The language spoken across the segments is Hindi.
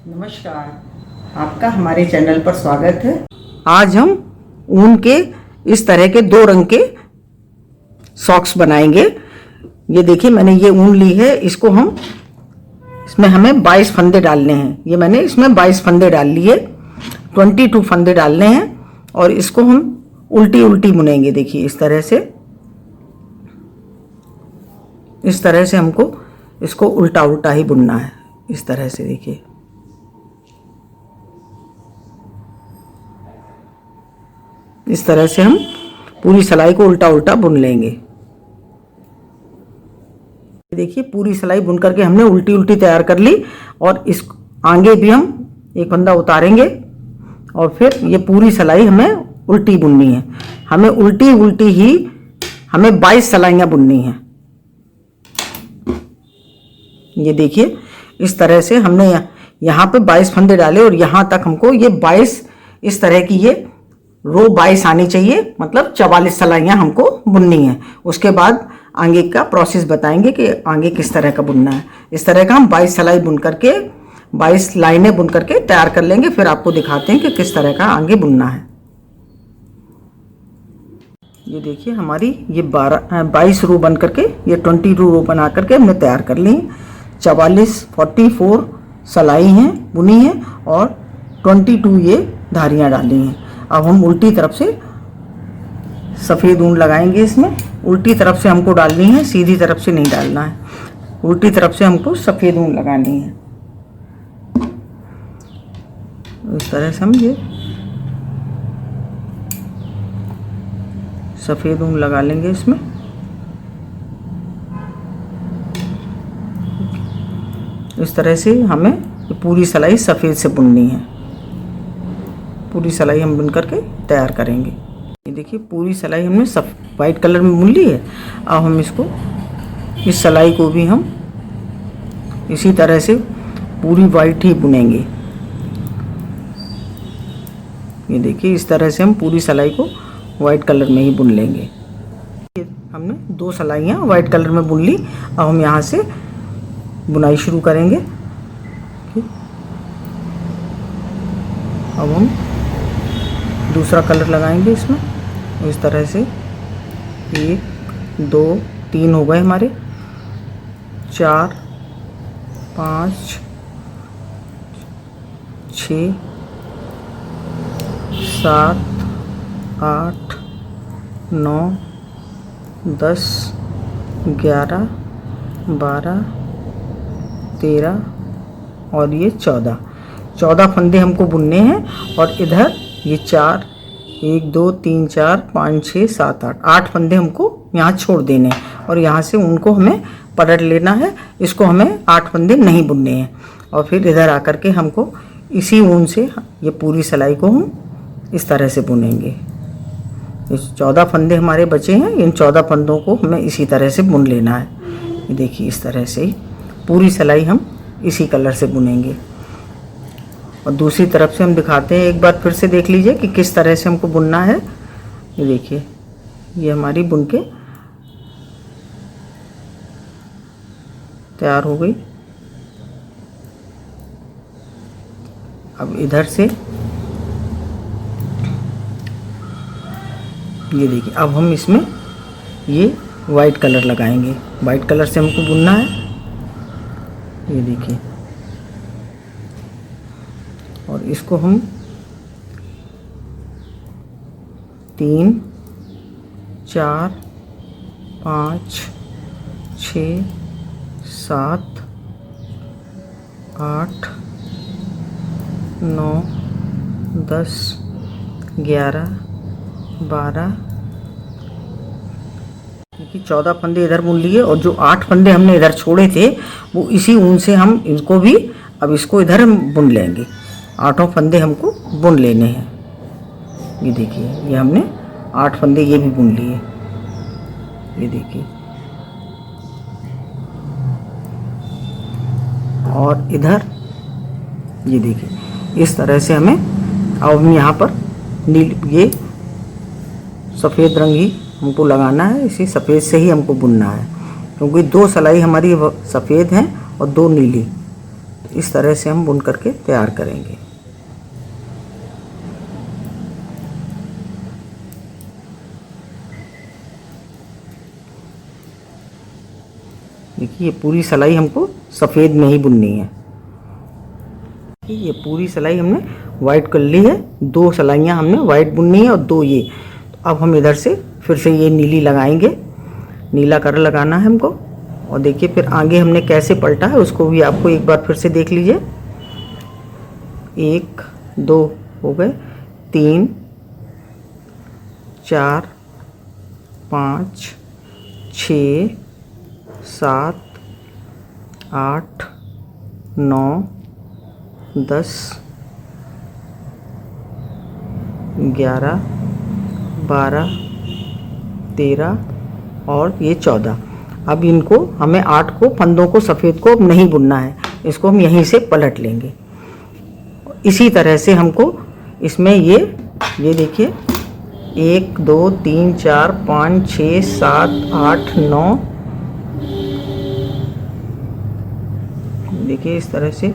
नमस्कार, आपका हमारे चैनल पर स्वागत है। आज हम ऊन के इस तरह के 2 रंग के सॉक्स बनाएंगे। ये देखिए, मैंने ये ऊन ली है, इसको इसमें हमें 22 फंदे डालने हैं। ये मैंने इसमें 22 फंदे डाल लिए, 22 फंदे डालने हैं और इसको हम उल्टी उल्टी बुनेंगे। देखिए इस तरह से हमको इसको उल्टा उल्टा ही बुनना है। इस तरह से देखिए, इस तरह से हम पूरी सिलाई को उल्टा उल्टा बुन लेंगे। देखिए, पूरी सिलाई बुन करके हमने उल्टी उल्टी तैयार कर ली और इस आगे भी हम एक फंदा उतारेंगे और फिर ये पूरी सिलाई हमें उल्टी बुननी है। हमें उल्टी उल्टी ही हमें 22 सिलाइयाँ बुननी हैं। ये देखिए, इस तरह से हमने यहाँ पे 22 फंदे डाले और यहाँ तक हमको ये 22 इस तरह की ये रो 22 आनी चाहिए, मतलब 44 सिलाइयाँ हमको बुननी है। उसके बाद आगे का प्रोसेस बताएंगे कि आगे किस तरह का बुनना है। इस तरह का हम 22 सिलाई बुन करके 22 लाइनें बुन करके तैयार कर लेंगे, फिर आपको दिखाते हैं कि किस तरह का आगे बुनना है। ये देखिए, हमारी ये 22 रो बन करके ये 22 रो बना करके हमने तैयार कर ली। 44 सिलाई हैं बुनी है और 22 ये धारियाँ डाली हैं। अब हम उल्टी तरफ से सफ़ेद ऊन लगाएंगे। इसमें उल्टी तरफ से हमको डालनी है, सीधी तरफ से नहीं डालना है। उल्टी तरफ से हमको सफ़ेद ऊन लगानी है। इस तरह से हम ये सफ़ेद ऊन लगा लेंगे इसमें। इस तरह से हमें पूरी सिलाई सफ़ेद से बुननी है। पूरी सिलाई हम बुन करके तैयार करेंगे। ये देखिए, पूरी सिलाई हमने वाइट कलर में बुन ली है। अब हम इसको इस सिलाई को भी हम इसी तरह से पूरी वाइट ही बुनेंगे। ये देखिए, इस तरह से हम पूरी सिलाई को वाइट कलर में ही बुन लेंगे। हमने 2 सिलाइयाँ वाइट कलर में बुन ली। अब हम यहाँ से बुनाई शुरू करेंगे। अब हम दूसरा कलर लगाएंगे इसमें। इस तरह से 1 2 3 हो गए हमारे, 4 5 6 7 8 9 10 11 12 13 और ये 14 फंदे हमको बुनने हैं। और इधर ये 4 1 2 3 4 5 6 7 8 फंदे हमको यहाँ छोड़ देने हैं और यहाँ से उनको हमें पलट लेना है। इसको हमें 8 फंदे नहीं बुनने हैं। और फिर इधर आकर के हमको इसी ऊन से ये पूरी सिलाई को हम इस तरह से बुनेंगे। इस 14 फंदे हमारे बचे हैं, इन 14 फंदों को हमें इसी तरह से बुन लेना है। ये देखिए, इस तरह से ही पूरी सिलाई हम इसी कलर से बुनेंगे। और दूसरी तरफ से हम दिखाते हैं, एक बार फिर से देख लीजिए कि किस तरह से हमको बुनना है। ये देखिए, ये हमारी बुन के तैयार हो गई। अब इधर से ये देखिए, अब हम इसमें ये वाइट कलर लगाएंगे। वाइट कलर से हमको बुनना है। ये देखिए, और इसको हम 3 4 5 6 7 8 9 10 11 12 देखिए, 14 फंदे इधर बुन लिए और जो 8 फंदे हमने इधर छोड़े थे वो इसी ऊन से हम इनको भी अब इसको इधर हम बुन लेंगे। 8 फंदे हमको बुन लेने हैं। ये देखिए, ये हमने 8 फंदे ये भी बुन लिए। ये देखिए, और इधर ये देखिए, इस तरह से हमें अब हम यहाँ पर ये सफ़ेद रंग ही हमको लगाना है। इसी सफ़ेद से ही हमको बुनना है, क्योंकि 2 सिलाई हमारी सफ़ेद हैं और 2 नीली। इस तरह से हम बुन करके तैयार करेंगे। देखिए ये पूरी सिलाई हमको सफ़ेद में ही बुननी है। ये पूरी सिलाई हमने वाइट कर ली है, 2 सिलाइयाँ हमने वाइट बुननी है और 2 ये। तो अब हम इधर से फिर से ये नीली लगाएंगे, नीला कलर लगाना है हमको। और देखिए फिर आगे हमने कैसे पलटा है उसको भी आपको एक बार फिर से देख लीजिए। 1 2 हो गए, 3 4 5 6 7 8 9 10 11 12 13 और ये 14। अब इनको हमें 8 को फंदों को सफ़ेद को अब नहीं बुनना है, इसको हम यहीं से पलट लेंगे। इसी तरह से हमको इसमें ये देखिए 1 2 3 4 5 6 7 8 9, देखिए इस तरह से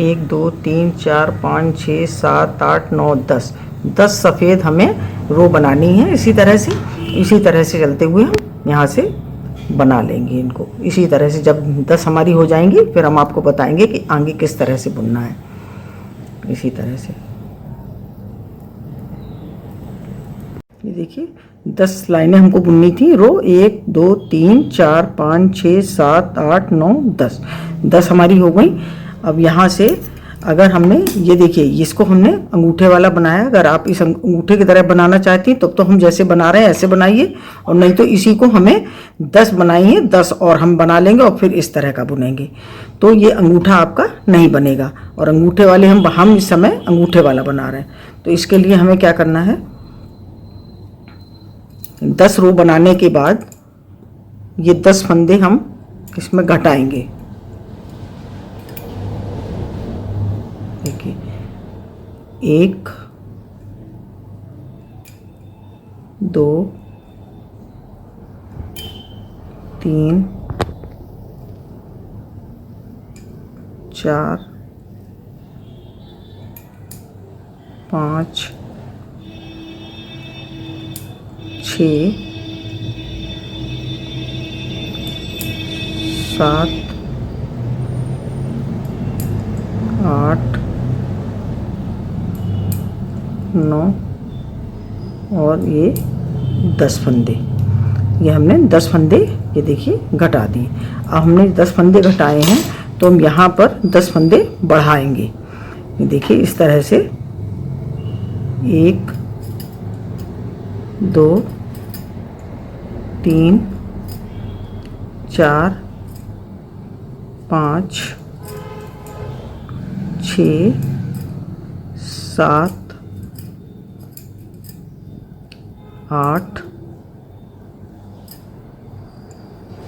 1 2 3 4 5 6 7 8 9 10 सफ़ेद हमें रो बनानी है। इसी तरह से चलते हुए हम यहाँ से बना लेंगे इनको। इसी तरह से जब 10 हमारी हो जाएंगी फिर हम आपको बताएंगे कि आगे किस तरह से बुनना है। इसी तरह से ये देखिए 10 लाइनें हमको बुननी थी। रो 1 2 3 4 5 6 7 8 9 10 हमारी हो गई। अब यहाँ से अगर हमने ये देखिए इसको हमने अंगूठे वाला बनाया, अगर आप इस अंगूठे की तरह बनाना चाहती हैं तो हम जैसे बना रहे हैं ऐसे बनाइए, और नहीं तो इसी को हमें 10 बनाइए, 10 और हम बना लेंगे और फिर इस तरह का बुनेंगे। तो ये अंगूठा आपका नहीं बनेगा, और अंगूठे वाले हम इस समय अंगूठे वाला बना रहे हैं। तो इसके लिए हमें क्या करना है, 10 रो बनाने के बाद ये 10 फंदे हम इसमें घटाएंगे। देखिए 1 2 3 4 5 6 7 8 9 और ये 10 फंदे, ये हमने 10 फंदे ये देखिए घटा दिए। अब हमने 10 फंदे घटाए हैं तो हम यहाँ पर 10 फंदे बढ़ाएंगे। ये देखिए इस तरह से 1 2 3 4 5 6 7 8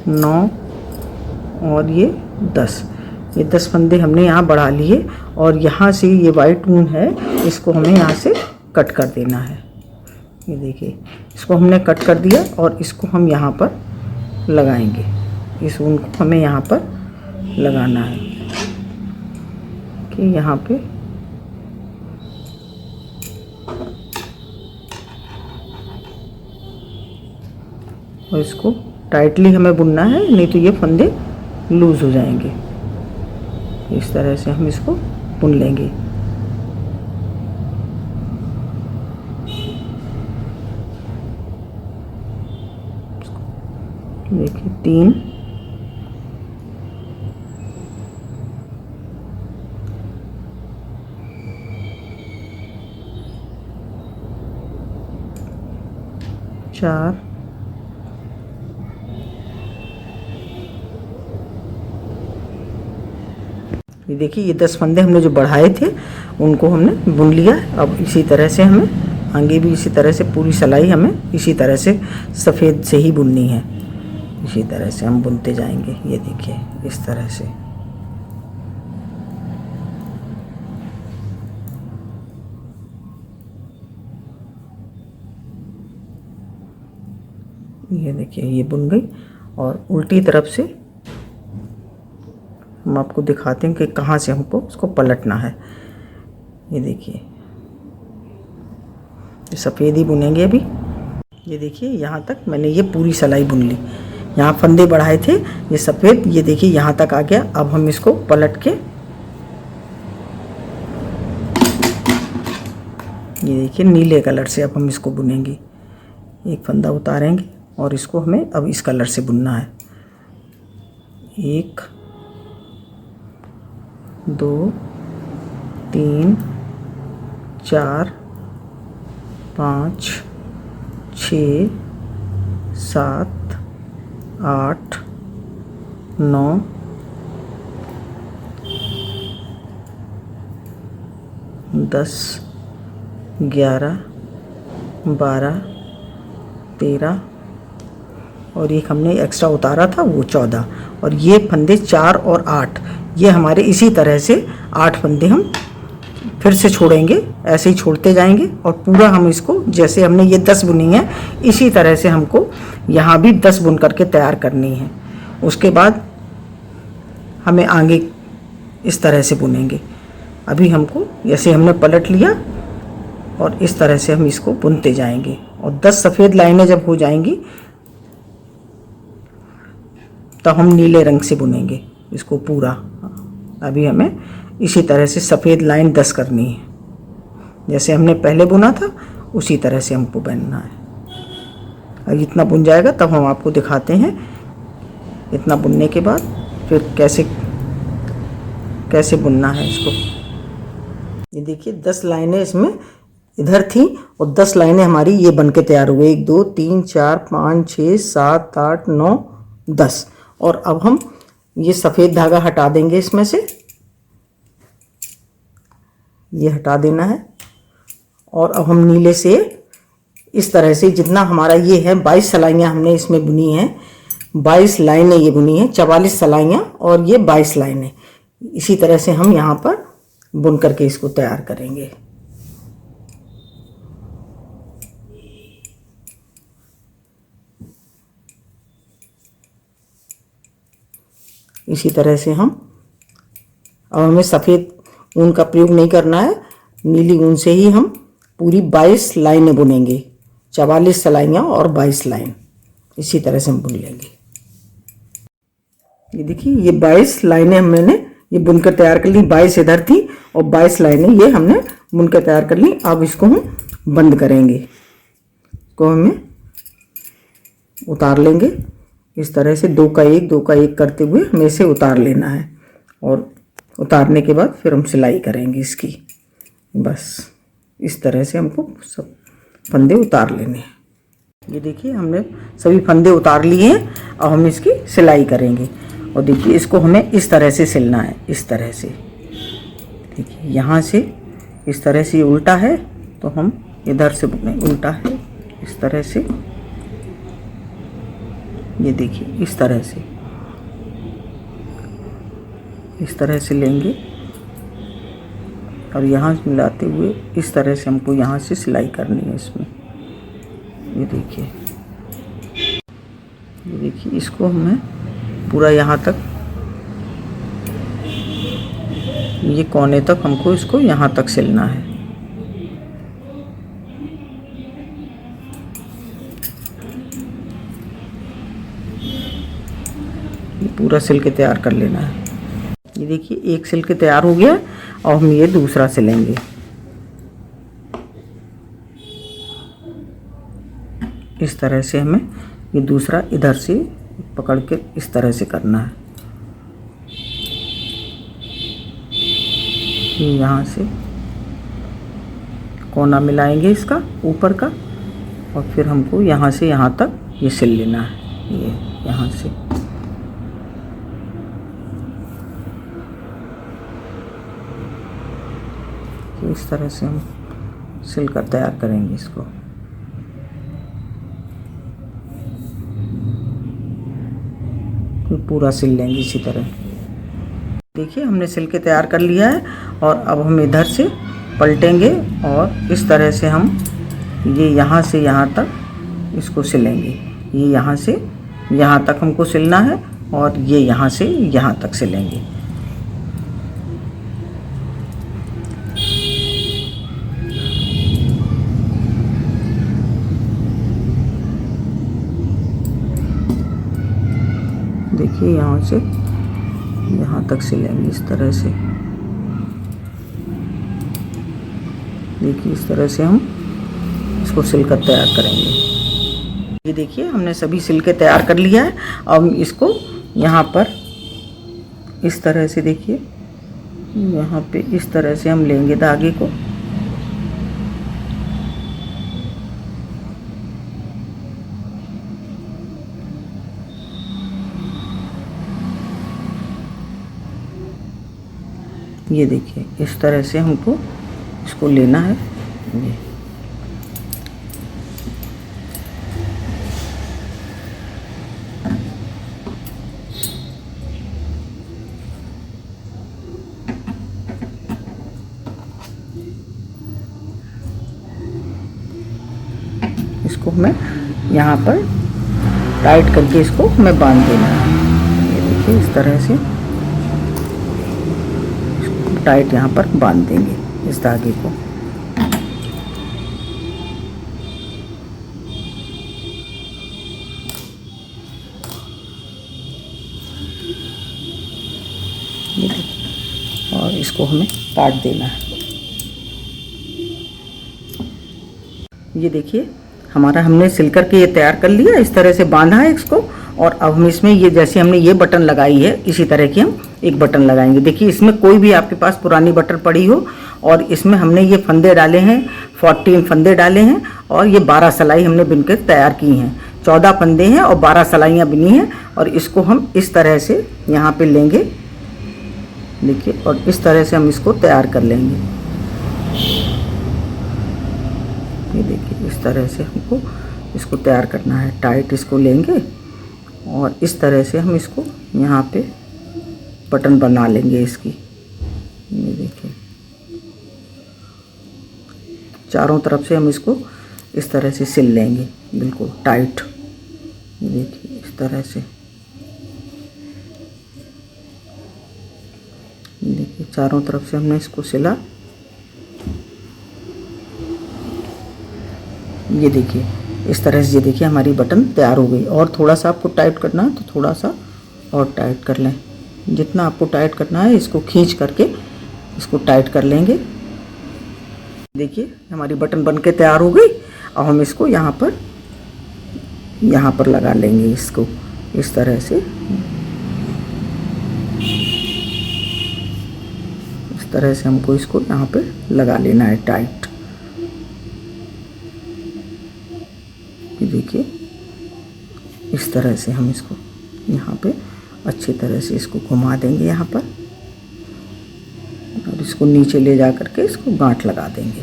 9 और ये 10 फंदे हमने यहाँ बढ़ा लिए। और यहाँ से ये वाइट ऊन है, इसको हमें यहाँ से कट कर देना है। ये देखिए इसको हमने कट कर दिया और इसको हम यहाँ पर लगाएंगे। इस ऊन को हमें यहाँ पर लगाना है कि यहाँ पे और इसको टाइटली हमें बुनना है, नहीं तो ये फंदे लूज़ हो जाएंगे। इस तरह से हम इसको बुन लेंगे। देखिए 3 4 ये देखिए ये 10 फंदे हमने जो बढ़ाए थे उनको हमने बुन लिया। अब इसी तरह से हमें आगे भी इसी तरह से पूरी सिलाई हमें इसी तरह से सफ़ेद से ही बुननी है। इसी तरह से हम बुनते जाएंगे। ये देखिए इस तरह से ये देखिए ये बुन गई। और उल्टी तरफ से हम आपको दिखाते हैं कि कहाँ से हमको उसको पलटना है। ये देखिए, ये सफ़ेद ही बुनेंगे अभी। ये देखिए यहाँ तक मैंने ये पूरी सिलाई बुन ली। यहाँ फंदे बढ़ाए थे, ये सफ़ेद, ये देखिए यहाँ तक आ गया। अब हम इसको पलट के, ये देखिए नीले कलर से अब हम इसको बुनेंगे। एक फंदा उतारेंगे और इसको हमें अब इस कलर से बुनना है। 1 2 3 4 5 6 7 8 9 10 11 12 13 और एक हमने एक्स्ट्रा उतारा था वो 14, और ये फंदे 4 और 8, ये हमारे इसी तरह से 8 फंदे हम फिर से छोड़ेंगे। ऐसे ही छोड़ते जाएंगे और पूरा हम इसको, जैसे हमने ये 10 बुनी है, इसी तरह से हमको यहाँ भी 10 बुन करके तैयार करनी है। उसके बाद हमें आगे इस तरह से बुनेंगे। अभी हमको जैसे हमने पलट लिया और इस तरह से हम इसको बुनते जाएंगे, और 10 सफ़ेद लाइनें जब हो जाएंगी तो हम नीले रंग से बुनेंगे इसको पूरा। अभी हमें इसी तरह से सफ़ेद लाइन 10 करनी है, जैसे हमने पहले बुना था उसी तरह से हमको बुनना है। अब इतना बुन जाएगा तब हम आपको दिखाते हैं। इतना बुनने के बाद फिर कैसे बुनना है इसको। ये देखिए 10 लाइनें इसमें इधर थी और 10 लाइनें हमारी ये बन के तैयार हुए। 1 2 3 4 5 6 7 8 9 10। और अब हम ये सफ़ेद धागा हटा देंगे इसमें से, ये हटा देना है। और अब हम नीले से इस तरह से, जितना हमारा ये है 22 सिलाइयाँ हमने इसमें बुनी हैं, 22 लाइनें ये बुनी हैं, 44 सिलाइयाँ और ये 22 लाइनें। इसी तरह से हम यहाँ पर बुन करके इसको तैयार करेंगे। इसी तरह से हम, अब हमें सफ़ेद ऊन का प्रयोग नहीं करना है, नीली ऊन से ही हम पूरी 22 लाइनें बुनेंगे। 44 सिलाइयाँ और 22 लाइन इसी तरह से हम बुन लेंगे। ये देखिए ये 22 लाइनें मैंने ये बुनकर तैयार कर ली। 22 इधर थी और 22 लाइनें ये हमने बुनकर तैयार कर ली। अब इसको हम बंद करेंगे, इसको हमें उतार लेंगे इस तरह से, 2 का 1 2 का 1 करते हुए हमें इसे उतार लेना है। और उतारने के बाद फिर हम सिलाई करेंगे इसकी। बस इस तरह से हमको सब फंदे उतार लेने हैं। ये देखिए हमने सभी फंदे उतार लिए हैं। अब हम इसकी सिलाई करेंगे। और देखिए इसको हमें इस तरह से सिलना है, इस तरह से। देखिए यहाँ से इस तरह से उल्टा है तो हम इधर से बुने, उल्टा है इस तरह से। ये देखिए इस तरह से, इस तरह से लेंगे और यहाँ मिलाते हुए इस तरह से हमको यहाँ से सिलाई करनी है इसमें। ये देखिए इसको हमें पूरा यहाँ तक, ये कोने तक हमको इसको यहाँ तक सिलना है। ये पूरा सिल के तैयार कर लेना है। ये देखिए एक सिल के तैयार हो गया और हम ये दूसरा सिलेंगे। इस तरह से हमें ये दूसरा इधर से पकड़ के इस तरह से करना है। ये यहाँ से कोना मिलाएंगे इसका ऊपर का, और फिर हमको यहाँ से यहाँ तक ये सिल लेना है। ये यहाँ से इस तरह से हम सिल कर तैयार करेंगे इसको। पूरा सिल लेंगे इसी तरह। देखिए हमने सिल के तैयार कर लिया है। और अब हम इधर से पलटेंगे और इस तरह से हम ये यहाँ से यहाँ तक इसको सिलेंगे। ये यहाँ से यहाँ तक हमको सिलना है और ये यहाँ से यहाँ तक सिलेंगे। देखिए यहाँ से यहाँ तक सिलेंगे इस तरह से। देखिए इस तरह से हम इसको सिलकर तैयार करेंगे। ये देखिए हमने सभी सिल के तैयार कर लिया है। अब इसको यहाँ पर इस तरह से, देखिए यहाँ पे इस तरह से हम लेंगे धागे को। ये देखिए इस तरह से हमको इसको लेना है। इसको हमें यहाँ पर टाइट करके इसको हमें बांध देना है। ये देखिए इस तरह से टाइट यहाँ पर बांध देंगे इस धागे को। और इसको हमें काट देना है। ये देखिए हमारा हमने सिल करके ये तैयार कर लिया, इस तरह से बांधा है इसको। और अब हम इसमें ये जैसे हमने ये बटन लगाई है इसी तरह की हम एक बटन लगाएंगे। देखिए इसमें कोई भी आपके पास पुरानी बटन पड़ी हो, और इसमें हमने ये फंदे डाले हैं, 14 फंदे डाले हैं, और ये 12 सिलाई हमने बिनकर तैयार की हैं। 14 फंदे हैं और 12 सिलाइयाँ बिनी हैं। और इसको हम इस तरह से यहाँ पे लेंगे, देखिए, और इस तरह से हम इसको तैयार कर लेंगे। ये देखिए इस तरह से हमको इसको तैयार करना है। टाइट इसको लेंगे और इस तरह से हम इसको यहाँ पे बटन बना लेंगे इसकी। ये देखिए चारों तरफ से हम इसको इस तरह से सिल लेंगे बिल्कुल टाइट। ये देखिए इस तरह से, देखिए चारों तरफ से हमने इसको सिला। ये देखिए इस तरह से, ये देखिए हमारी बटन तैयार हो गई। और थोड़ा सा आपको टाइट करना है तो थोड़ा सा और टाइट कर लें। जितना आपको टाइट करना है इसको खींच करके इसको टाइट कर लेंगे। देखिए हमारी बटन बन के तैयार हो गई। अब हम इसको यहाँ पर लगा लेंगे इसको इस तरह से। इस तरह से हमको इसको यहाँ पे लगा लेना है टाइट। ये देखिए इस तरह से हम इसको यहाँ पे अच्छी तरह से इसको घुमा देंगे यहाँ पर, और इसको नीचे ले जा करके इसको गांठ लगा देंगे।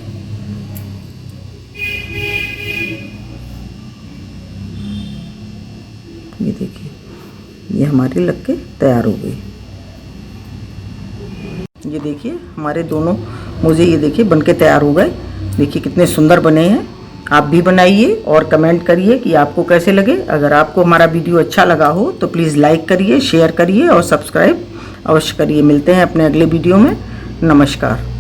ये देखिए ये हमारी लग के तैयार हो गई। ये देखिए हमारे दोनों मोजे ये देखिए बनके तैयार हो गए। देखिए कितने सुंदर बने हैं। आप भी बनाइए और कमेंट करिए कि आपको कैसे लगे। अगर आपको हमारा वीडियो अच्छा लगा हो तो प्लीज़ लाइक करिए, शेयर करिए और सब्सक्राइब अवश्य करिए। मिलते हैं अपने अगले वीडियो में। नमस्कार।